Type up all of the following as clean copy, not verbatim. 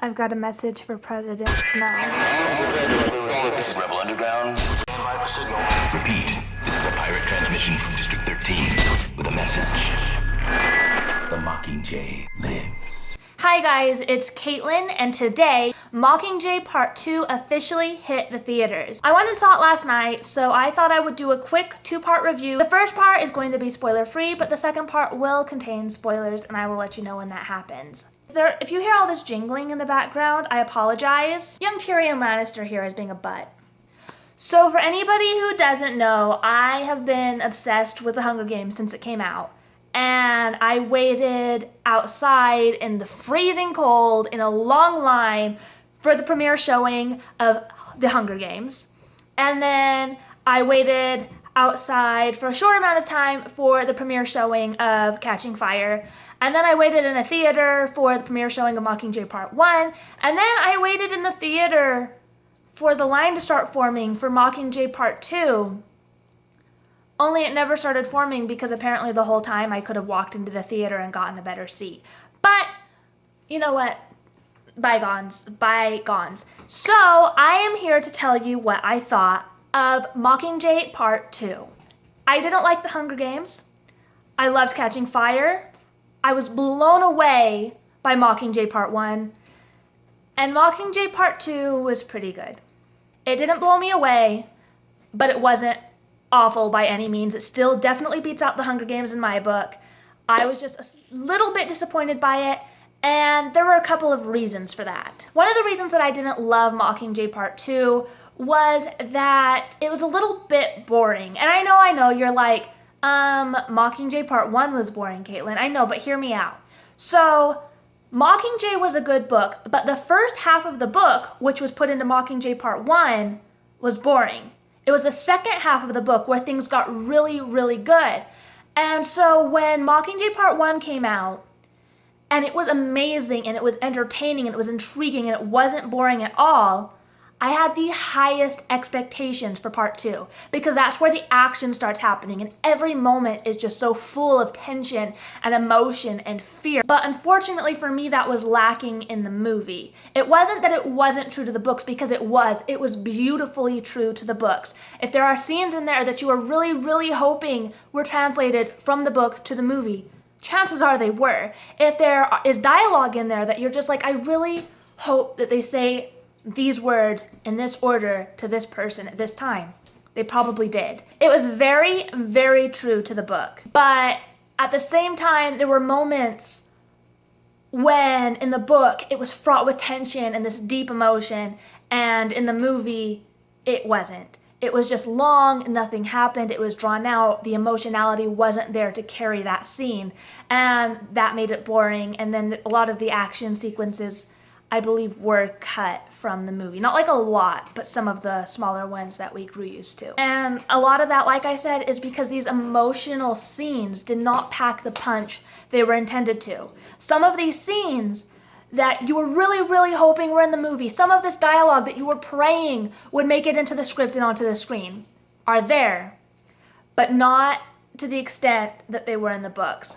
I've got a message for President Snow. This is Rebel Underground. Stand by for signal. Repeat. This is a pirate transmission from District 13 with a message. The Mockingjay lives. Hi guys, it's Caitlin, and today, Mockingjay Part 2 officially hit the theaters. I went and saw it last night, so I thought I would do a quick two-part review. The first part is going to be spoiler-free, but the second part will contain spoilers, and I will let you know when that happens. If you hear all this jingling in the background, I apologize. Young Tyrion Lannister here is being a butt. So for anybody who doesn't know, I have been obsessed with The Hunger Games since it came out. And I waited outside in the freezing cold in a long line for the premiere showing of The Hunger Games. And then I waited outside for a short amount of time for the premiere showing of Catching Fire. And then I waited in a theater for the premiere showing of Mockingjay Part 1. And then I waited in the theater for the line to start forming for Mockingjay Part 2. Only it never started forming because apparently the whole time I could have walked into the theater and gotten a better seat. But, you know what? Bygones. Bygones. So, I am here to tell you what I thought of Mockingjay Part 2. I didn't like The Hunger Games. I loved Catching Fire. I was blown away by Mockingjay Part 1. And Mockingjay Part 2 was pretty good. It didn't blow me away, but it wasn't awful by any means. It still definitely beats out The Hunger Games in my book. I was just a little bit disappointed by it, and there were a couple of reasons for that. One of the reasons that I didn't love Mockingjay Part 2 was that it was a little bit boring. And I know, you're like, Mockingjay Part 1 was boring, Caitlin. I know, but hear me out. So, Mockingjay was a good book, but the first half of the book, which was put into Mockingjay Part 1, was boring. It was the second half of the book where things got really, really good. And so when Mockingjay Part 1 came out, and it was amazing, and it was entertaining, and it was intriguing, and it wasn't boring at all, I had the highest expectations for Part 2, because that's where the action starts happening, and every moment is just so full of tension and emotion and fear. But unfortunately for me, that was lacking in the movie. It wasn't that it wasn't true to the books, because it was. It was beautifully true to the books. If there are scenes in there that you are really, really hoping were translated from the book to the movie, chances are they were. If there is dialogue in there that you're just like, I really hope that they say these words in this order to this person at this time. They probably did. It was very, very true to the book. But at the same time, there were moments when in the book it was fraught with tension and this deep emotion, and in the movie it wasn't. It was just long, nothing happened, it was drawn out, the emotionality wasn't there to carry that scene, and that made it boring. And then a lot of the action sequences, I believe, were cut from the movie. Not like a lot, but some of the smaller ones that we grew used to. And a lot of that, like I said, is because these emotional scenes did not pack the punch they were intended to. Some of these scenes that you were really, really hoping were in the movie, some of this dialogue that you were praying would make it into the script and onto the screen, are there, but not to the extent that they were in the books.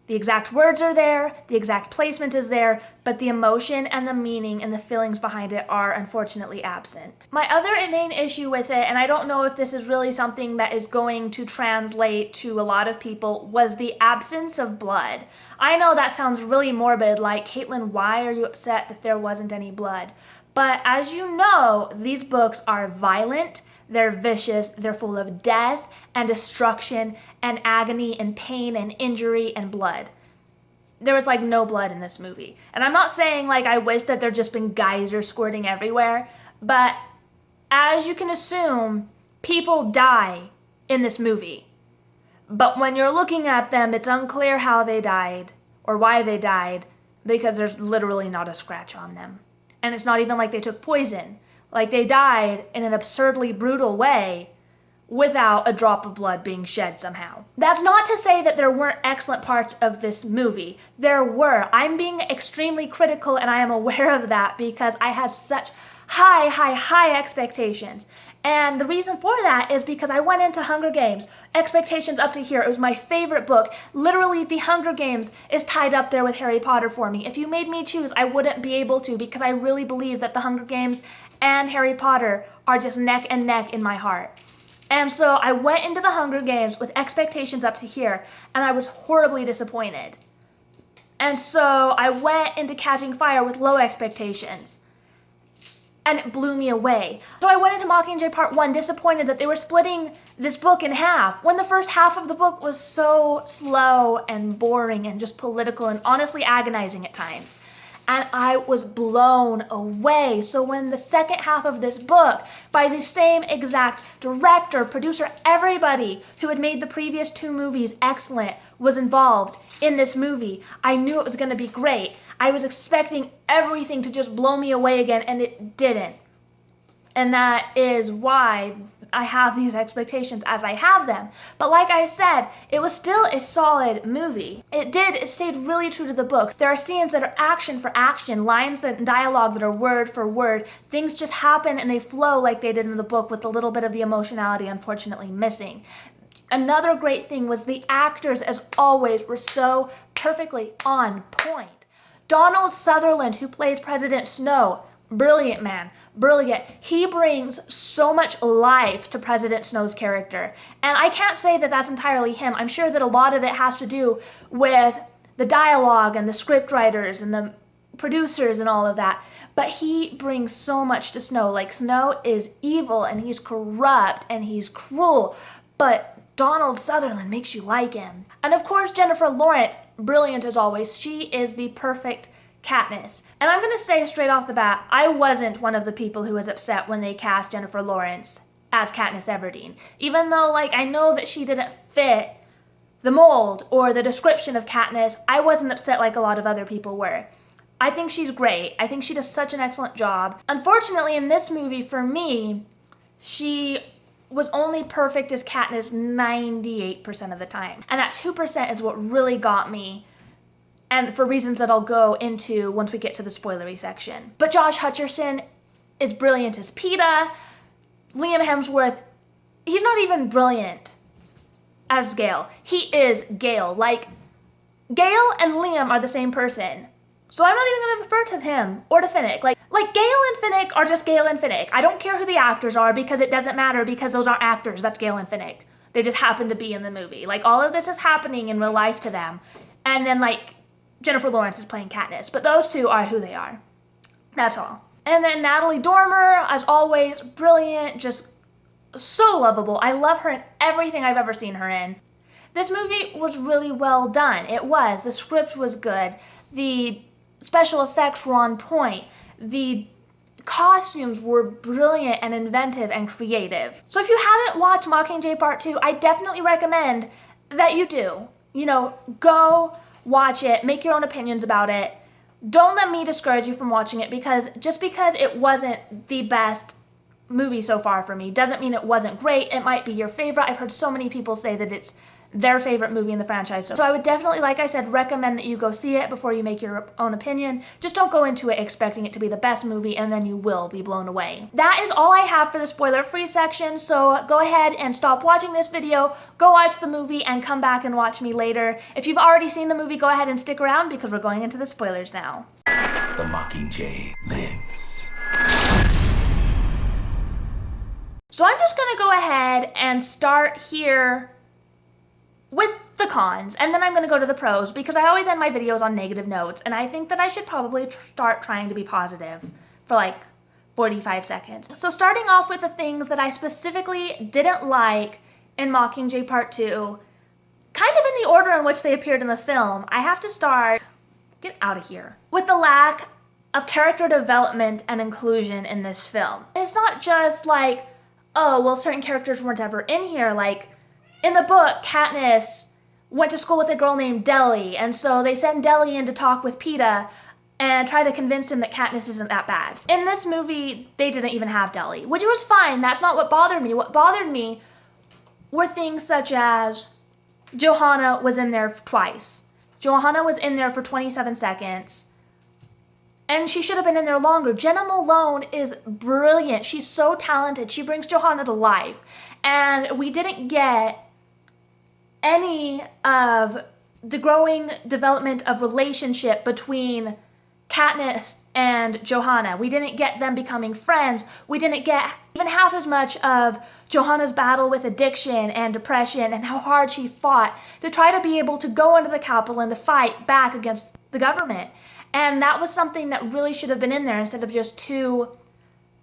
The exact words are there, the exact placement is there, but the emotion and the meaning and the feelings behind it are unfortunately absent. My other main issue with it, and I don't know if this is really something that is going to translate to a lot of people, was the absence of blood. I know that sounds really morbid, like, Caitlin, why are you upset that there wasn't any blood? But as you know, these books are violent, they're vicious, they're full of death and destruction and agony and pain and injury and blood. There was like no blood in this movie. And I'm not saying like I wish that there'd just been geysers squirting everywhere, but as you can assume, people die in this movie. But when you're looking at them, it's unclear how they died or why they died, because there's literally not a scratch on them. And it's not even like they took poison. Like, they died in an absurdly brutal way without a drop of blood being shed somehow. That's not to say that there weren't excellent parts of this movie. There were. I'm being extremely critical, and I am aware of that because I had such high expectations. And the reason for that is because I went into Hunger Games, expectations up to here. It was my favorite book. Literally, the Hunger Games is tied up there with Harry Potter for me. If you made me choose, I wouldn't be able to because I really believe that the Hunger Games and Harry Potter are just neck and neck in my heart. And so I went into the Hunger Games with expectations up to here, and I was horribly disappointed. And so I went into Catching Fire with low expectations, and it blew me away. So I went into Mockingjay Part 1 disappointed that they were splitting this book in half, when the first half of the book was so slow and boring and just political and honestly agonizing at times. And I was blown away. So when the second half of this book, by the same exact director, producer, everybody who had made the previous two movies excellent was involved in this movie, I knew it was going to be great. I was expecting everything to just blow me away again, and it didn't. And that is why I have these expectations as I have them. But like I said, it was still a solid movie. It stayed really true to the book. There are scenes that are action for action, lines and dialogue that are word for word. Things just happen and they flow like they did in the book, with a little bit of the emotionality unfortunately missing. Another great thing was the actors, as always, were so perfectly on point. Donald Sutherland, who plays President Snow, brilliant man, brilliant. He brings so much life to President Snow's character. And I can't say that that's entirely him. I'm sure that a lot of it has to do with the dialogue and the script writers and the producers and all of that. But he brings so much to Snow. Like, Snow is evil and he's corrupt and he's cruel. But Donald Sutherland makes you like him. And of course, Jennifer Lawrence, brilliant as always. She is the perfect Katniss. And I'm going to say straight off the bat, I wasn't one of the people who was upset when they cast Jennifer Lawrence as Katniss Everdeen. Even though, I know that she didn't fit the mold or the description of Katniss, I wasn't upset like a lot of other people were. I think she's great. I think she does such an excellent job. Unfortunately, in this movie, for me, she was only perfect as Katniss 98% of the time. And that 2% is what really got me, and for reasons that I'll go into once we get to the spoilery section. But Josh Hutcherson is brilliant as Peeta. Liam Hemsworth, he's not even brilliant as Gale. He is Gale. Gale and Liam are the same person. So I'm not even going to refer to him or to Finnick. Like Gale and Finnick are just Gale and Finnick. I don't care who the actors are because it doesn't matter, because those aren't actors. That's Gale and Finnick. They just happen to be in the movie. All of this is happening in real life to them. And then Jennifer Lawrence is playing Katniss, but those two are who they are. That's all. And then Natalie Dormer, as always, brilliant, just so lovable. I love her in everything I've ever seen her in. This movie was really well done. It was. The script was good. The special effects were on point. The costumes were brilliant and inventive and creative. So if you haven't watched Mockingjay Part 2, I definitely recommend that you do. Go watch it, make your own opinions about it. Don't let me discourage you from watching it, because just because it wasn't the best movie so far for me doesn't mean it wasn't great. It might be your favorite. I've heard so many people say that it's their favorite movie in the franchise. So I would definitely, like I said, recommend that you go see it before you make your own opinion. Just don't go into it expecting it to be the best movie, and then you will be blown away. That is all I have for the spoiler-free section, so go ahead and stop watching this video, go watch the movie, and come back and watch me later. If you've already seen the movie, go ahead and stick around because we're going into the spoilers now. The Mockingjay lives. So I'm just gonna go ahead and start here with the cons, and then I'm going to go to the pros, because I always end my videos on negative notes, and I think that I should probably start trying to be positive for 45 seconds. So starting off with the things that I specifically didn't like in Mockingjay Part 2, kind of in the order in which they appeared in the film, I have to start, get out of here, with the lack of character development and inclusion in this film. It's not just oh, well, certain characters weren't ever in here. In the book, Katniss went to school with a girl named Deli, and so they send Deli in to talk with Peeta and try to convince him that Katniss isn't that bad. In this movie, they didn't even have Deli, which was fine. That's not what bothered me. What bothered me were things such as Johanna was in there twice. Johanna was in there for 27 seconds. And she should have been in there longer. Jenna Malone is brilliant. She's so talented. She brings Johanna to life. And we didn't get any of the growing development of relationship between Katniss and Johanna. We didn't get them becoming friends. We didn't get even half as much of Johanna's battle with addiction and depression and how hard she fought to try to be able to go into the Capitol and to fight back against the government. And that was something that really should have been in there instead of just two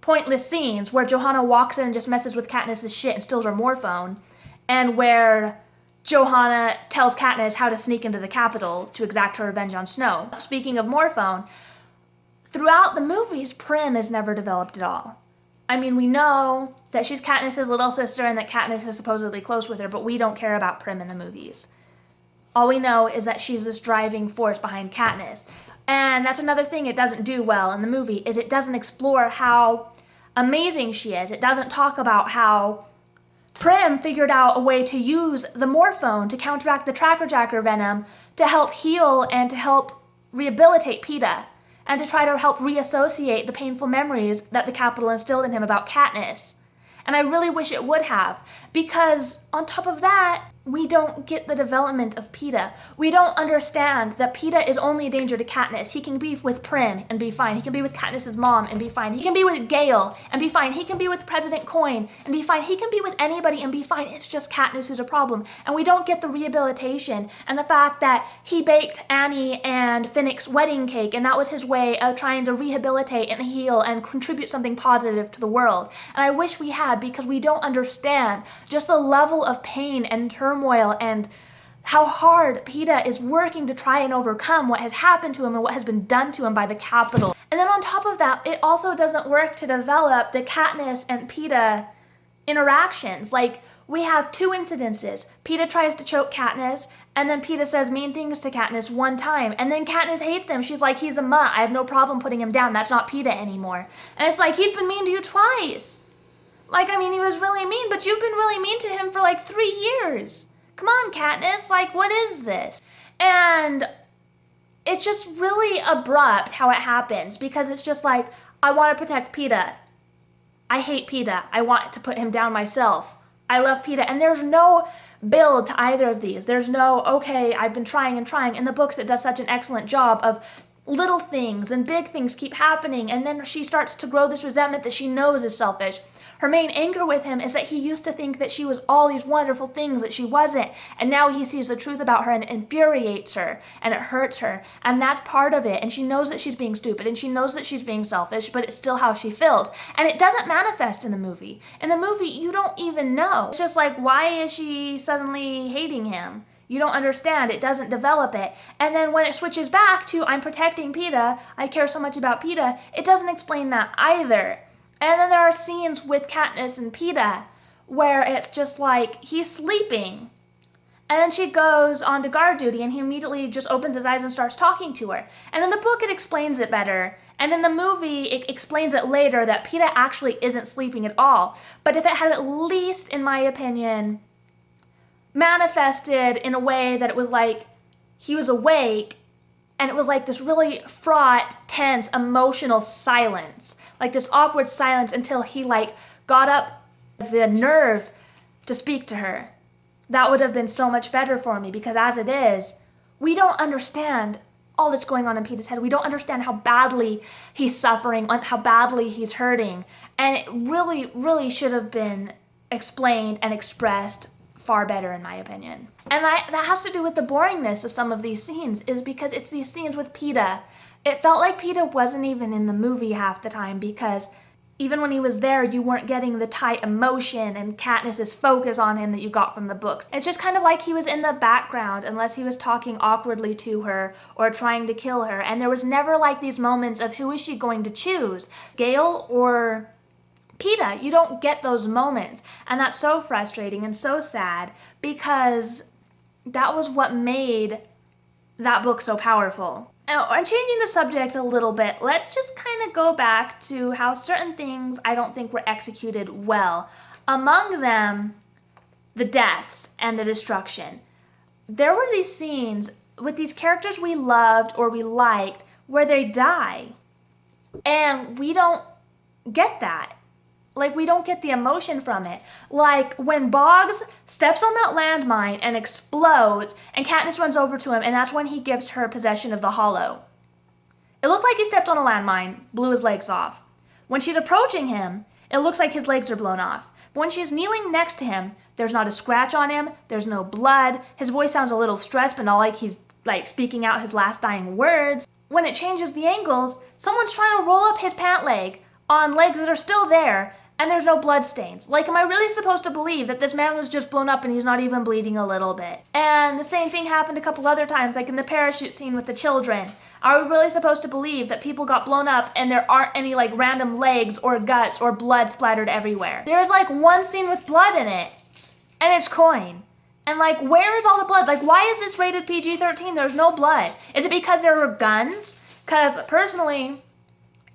pointless scenes where Johanna walks in and just messes with Katniss's shit and steals her morphone, and where Johanna tells Katniss how to sneak into the Capitol to exact her revenge on Snow. Speaking of morphone, throughout the movies, Prim is never developed at all. I mean, we know that she's Katniss's little sister and that Katniss is supposedly close with her, but we don't care about Prim in the movies. All we know is that she's this driving force behind Katniss. And that's another thing it doesn't do well in the movie, is it doesn't explore how amazing she is. It doesn't talk about how Prim figured out a way to use the morphone to counteract the Tracker Jacker venom to help heal and to help rehabilitate Peeta, and to try to help reassociate the painful memories that the Capitol instilled in him about Katniss. And I really wish it would have, because on top of that, we don't get the development of Peeta. We don't understand that Peeta is only a danger to Katniss. He can be with Prim and be fine. He can be with Katniss's mom and be fine. He can be with Gale and be fine. He can be with President Coin and be fine. He can be with anybody and be fine. It's just Katniss who's a problem. And we don't get the rehabilitation and the fact that he baked Annie and Finnick's wedding cake, and that was his way of trying to rehabilitate and heal and contribute something positive to the world. And I wish we had, because we don't understand just the level of pain and turmoil and how hard Peeta is working to try and overcome what has happened to him and what has been done to him by the Capitol. And then on top of that, it also doesn't work to develop the Katniss and Peeta interactions. Like, we have two incidences. Peeta tries to choke Katniss, and then Peeta says mean things to Katniss one time, and then Katniss hates him. She's like, he's a mutt. I have no problem putting him down. That's not Peeta anymore. And it's like, he's been mean to you twice. Like, I mean, he was really mean, but you've been really mean to him for like 3 years. Come on, Katniss, like, what is this? And it's just really abrupt how it happens, because it's just like, I want to protect Peeta. I hate Peeta. I want to put him down myself. I love Peeta. And there's no build to either of these. There's no, okay, I've been trying and trying. In the books, it does such an excellent job of little things and big things keep happening, and then she starts to grow this resentment that she knows is selfish. Her main anger with him is that he used to think that she was all these wonderful things that she wasn't, and now he sees the truth about her and it infuriates her and it hurts her, and that's part of it. And she knows that she's being stupid and she knows that she's being selfish, but it's still how she feels, and it doesn't manifest in the movie. In the movie, you don't even know. It's just like, why is she suddenly hating him? You don't understand. It doesn't develop it. And then when it switches back to, I'm protecting Peeta, I care so much about Peeta, it doesn't explain that either. And then there are scenes with Katniss and Peeta where it's just like, he's sleeping, and then she goes on to guard duty and he immediately just opens his eyes and starts talking to her. And in the book it explains it better, and in the movie it explains it later that Peeta actually isn't sleeping at all. But if it had at least, in my opinion, manifested in a way that it was like he was awake, and it was like this really fraught, tense, emotional silence, like this awkward silence until he like got up the nerve to speak to her. That would have been so much better for me, because as it is, we don't understand all that's going on in Peeta's head. We don't understand how badly he's suffering, how badly he's hurting, and it really, really should have been explained and expressed far better, in my opinion. And that has to do with the boringness of some of these scenes, is because it's these scenes with Peeta. It felt like Peeta wasn't even in the movie half the time, because even when he was there, you weren't getting the tight emotion and Katniss's focus on him that you got from the books. It's just kind of like he was in the background, unless he was talking awkwardly to her or trying to kill her. And there was never like these moments of, who is she going to choose, Gale or Peeta? You don't get those moments, and that's so frustrating and so sad, because that was what made that book so powerful. Now, I'm changing the subject a little bit. Let's just kind of go back to how certain things I don't think were executed well. Among them, the deaths and the destruction. There were these scenes with these characters we loved or we liked where they die. And we don't get that. Like, we don't get the emotion from it. Like, when Boggs steps on that landmine and explodes, and Katniss runs over to him, and that's when he gives her possession of the Hollow. It looked like he stepped on a landmine, blew his legs off. When she's approaching him, it looks like his legs are blown off. But when she's kneeling next to him, there's not a scratch on him, there's no blood, his voice sounds a little stressed, but not like he's, speaking out his last dying words. When it changes the angles, someone's trying to roll up his pant leg on legs that are still there, and there's no blood stains. Like, am I really supposed to believe that this man was just blown up and he's not even bleeding a little bit? And the same thing happened a couple other times, like in the parachute scene with the children. Are we really supposed to believe that people got blown up and there aren't any, random legs or guts or blood splattered everywhere? There's, one scene with blood in it, and it's Coin. And, where is all the blood? Why is this rated PG-13? There's no blood. Is it because there were guns? Because, personally,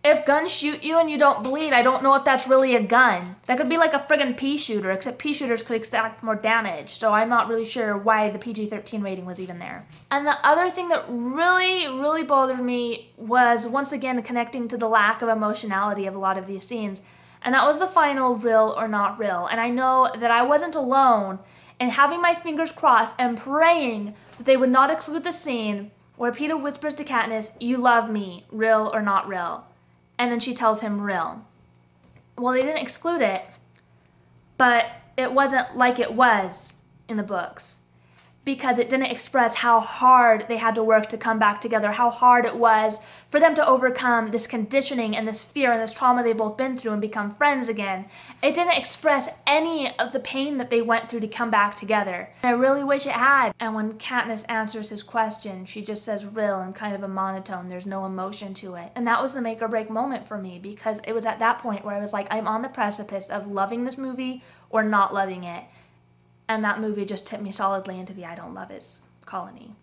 if guns shoot you and you don't bleed, I don't know if that's really a gun. That could be like a friggin' pea shooter, except pea shooters could extract more damage, so I'm not really sure why the PG-13 rating was even there. And the other thing that really, really bothered me was, once again, connecting to the lack of emotionality of a lot of these scenes, and that was the final real or not real. And I know that I wasn't alone in having my fingers crossed and praying that they would not include the scene where Peeta whispers to Katniss, "You love me, real or not real?" And then she tells him real. Well, they didn't exclude it, but it wasn't like it was in the books, because it didn't express how hard they had to work to come back together, how hard it was for them to overcome this conditioning and this fear and this trauma they've both been through and become friends again. It didn't express any of the pain that they went through to come back together. I really wish it had. And when Katniss answers his question, she just says real in kind of a monotone. There's no emotion to it. And that was the make or break moment for me, because it was at that point where I was like, I'm on the precipice of loving this movie or not loving it. And that movie just tipped me solidly into the I don't love it colony.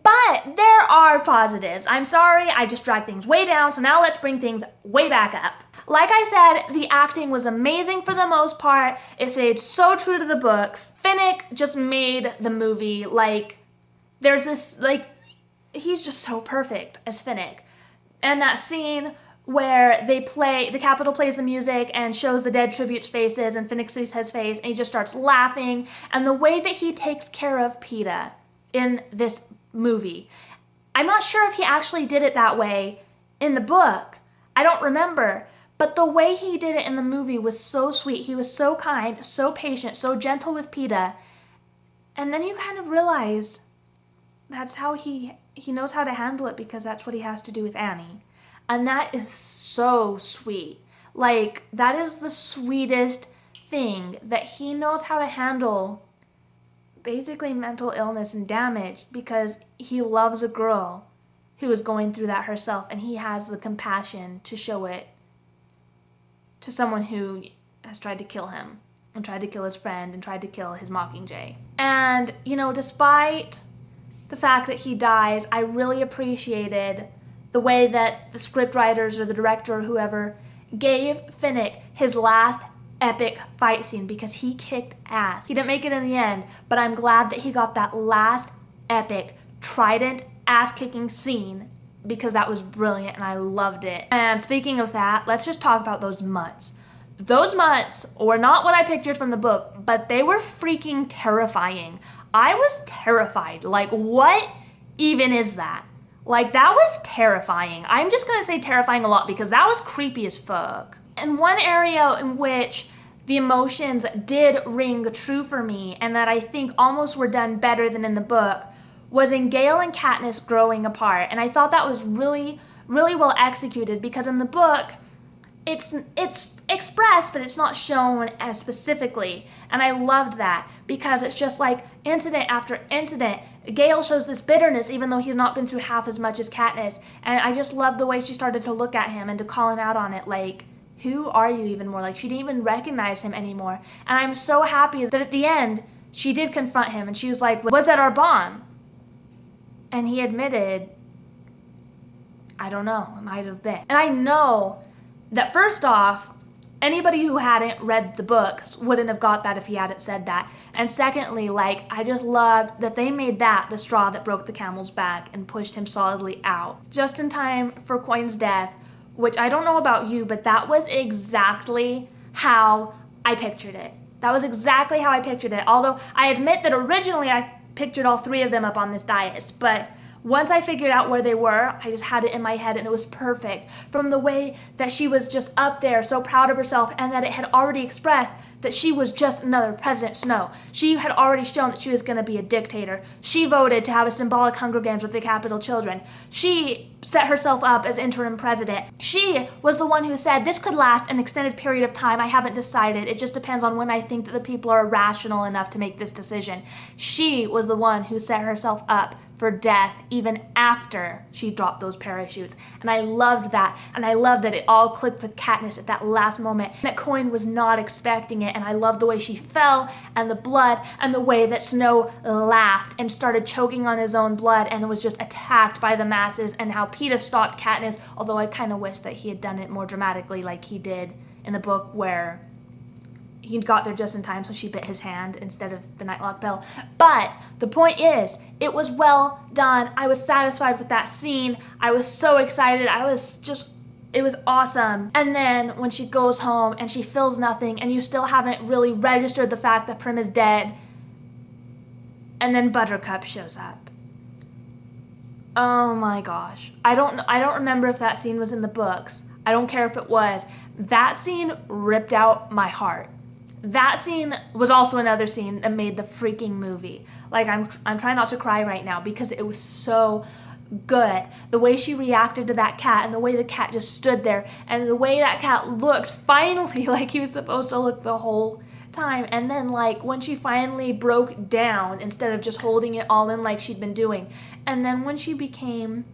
But there are positives. I'm sorry, I just dragged things way down, so now let's bring things way back up. Like I said, the acting was amazing for the most part. It stayed so true to the books. Finnick just made the movie, there's this, he's just so perfect as Finnick. And that scene where the Capitol plays the music and shows the dead tributes' faces, and Finnick sees his face, and he just starts laughing. And the way that he takes care of Peeta in this movie, I'm not sure if he actually did it that way in the book. I don't remember. But the way he did it in the movie was so sweet. He was so kind, so patient, so gentle with Peeta. And then you kind of realize that's how he knows how to handle it, because that's what he has to do with Annie. And that is so sweet. That is the sweetest thing, that he knows how to handle basically mental illness and damage, because he loves a girl who is going through that herself, and he has the compassion to show it to someone who has tried to kill him and tried to kill his friend and tried to kill his Mockingjay. And, despite the fact that he dies, I really appreciated the way that the scriptwriters or the director or whoever gave Finnick his last epic fight scene, because he kicked ass. He didn't make it in the end, but I'm glad that he got that last epic trident ass-kicking scene, because that was brilliant and I loved it. And speaking of that, let's just talk about those mutts. Those mutts were not what I pictured from the book, but they were freaking terrifying. I was terrified. What even is that? That was terrifying. I'm just gonna say terrifying a lot, because that was creepy as fuck. And one area in which the emotions did ring true for me, and that I think almost were done better than in the book, was in Gale and Katniss growing apart. And I thought that was really, really well executed, because in the book, it's expressed, but it's not shown as specifically. And I loved that, because it's just incident after incident. Gale shows this bitterness, even though he's not been through half as much as Katniss. And I just loved the way she started to look at him and to call him out on it. Who are you even more? She didn't even recognize him anymore. And I'm so happy that at the end, she did confront him. And she was like, was that our bond? And he admitted, I don't know, it might have been. And I know that first off, anybody who hadn't read the books wouldn't have got that if he hadn't said that. And secondly, like, I just loved that they made that the straw that broke the camel's back and pushed him solidly out. Just in time for Coin's death, which I don't know about you, but that was exactly how I pictured it. That was exactly how I pictured it. Although I admit that originally I pictured all three of them up on this dais, but once I figured out where they were, I just had it in my head and it was perfect. From the way that she was just up there so proud of herself, and that it had already expressed that she was just another President Snow. She had already shown that she was going to be a dictator. She voted to have a symbolic Hunger Games with the capital children. She set herself up as interim president. She was the one who said, this could last an extended period of time. I haven't decided. It just depends on when I think that the people are rational enough to make this decision. She was the one who set herself up for death even after she dropped those parachutes. And I loved that. And I loved that it all clicked with Katniss at that last moment. That Coin was not expecting it. And I loved the way she fell, and the blood, and the way that Snow laughed and started choking on his own blood and was just attacked by the masses, and how Peeta stopped Katniss, although I kind of wish that he had done it more dramatically like he did in the book, where he got there just in time so she bit his hand instead of the Nightlock Bell. But the point is, it was well done. I was satisfied with that scene. I was so excited. It was awesome. And then when she goes home and she feels nothing, and you still haven't really registered the fact that Prim is dead, and then Buttercup shows up. Oh my gosh. I don't remember if that scene was in the books. I don't care if it was. That scene ripped out my heart. That scene was also another scene that made the freaking movie. Like, I'm trying not to cry right now because it was so good. The way she reacted to that cat, and the way the cat just stood there, and the way that cat looked finally like he was supposed to look the whole time. And then, like, when she finally broke down instead of just holding it all in like she'd been doing. And then when she became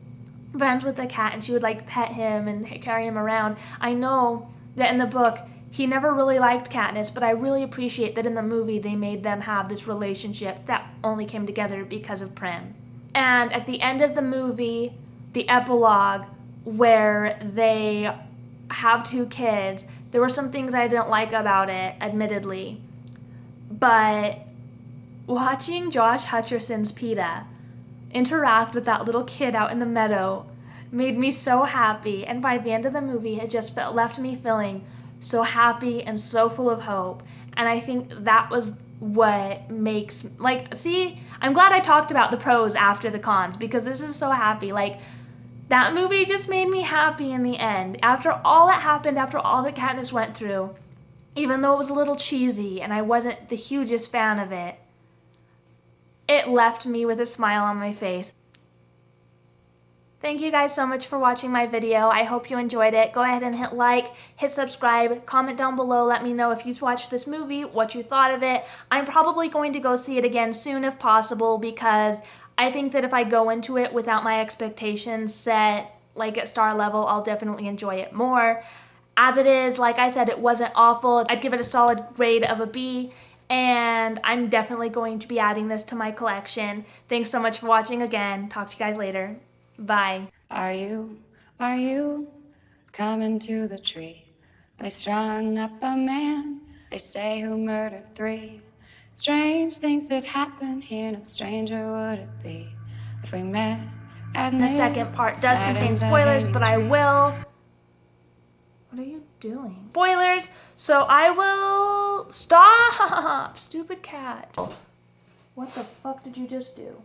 friends with the cat and she would like pet him and carry him around. I know that in the book he never really liked Katniss, but I really appreciate that in the movie they made them have this relationship that only came together because of Prim. And at the end of the movie, the epilogue, where they have two kids, there were some things I didn't like about it, admittedly. But watching Josh Hutcherson's Peeta interact with that little kid out in the meadow made me so happy. And by the end of the movie, it just left me feeling so happy and so full of hope. And I think that was what makes, like, see, I'm glad I talked about the pros after the cons, because this is so happy. Like, that movie just made me happy in the end. After all that happened, after all that Katniss went through, even though it was a little cheesy and I wasn't the hugest fan of it, it left me with a smile on my face. Thank you guys so much for watching my video. I hope you enjoyed it. Go ahead and hit like, hit subscribe, comment down below. Let me know if you watched this movie, what you thought of it. I'm probably going to go see it again soon if possible, because I think that if I go into it without my expectations set like at star level, I'll definitely enjoy it more. As it is, like I said, it wasn't awful. I'd give it a solid grade of a B. And I'm definitely going to be adding this to my collection. Thanks so much for watching again. Talk to you guys later. Bye. Are you coming to the tree? They strung up a man, they say, who murdered 3. Strange things that happen here, no stranger would it be if we met at The second part does contain spoilers, but I will... What are you doing? Spoilers, so I will... Stop! Stupid cat. What the fuck did you just do?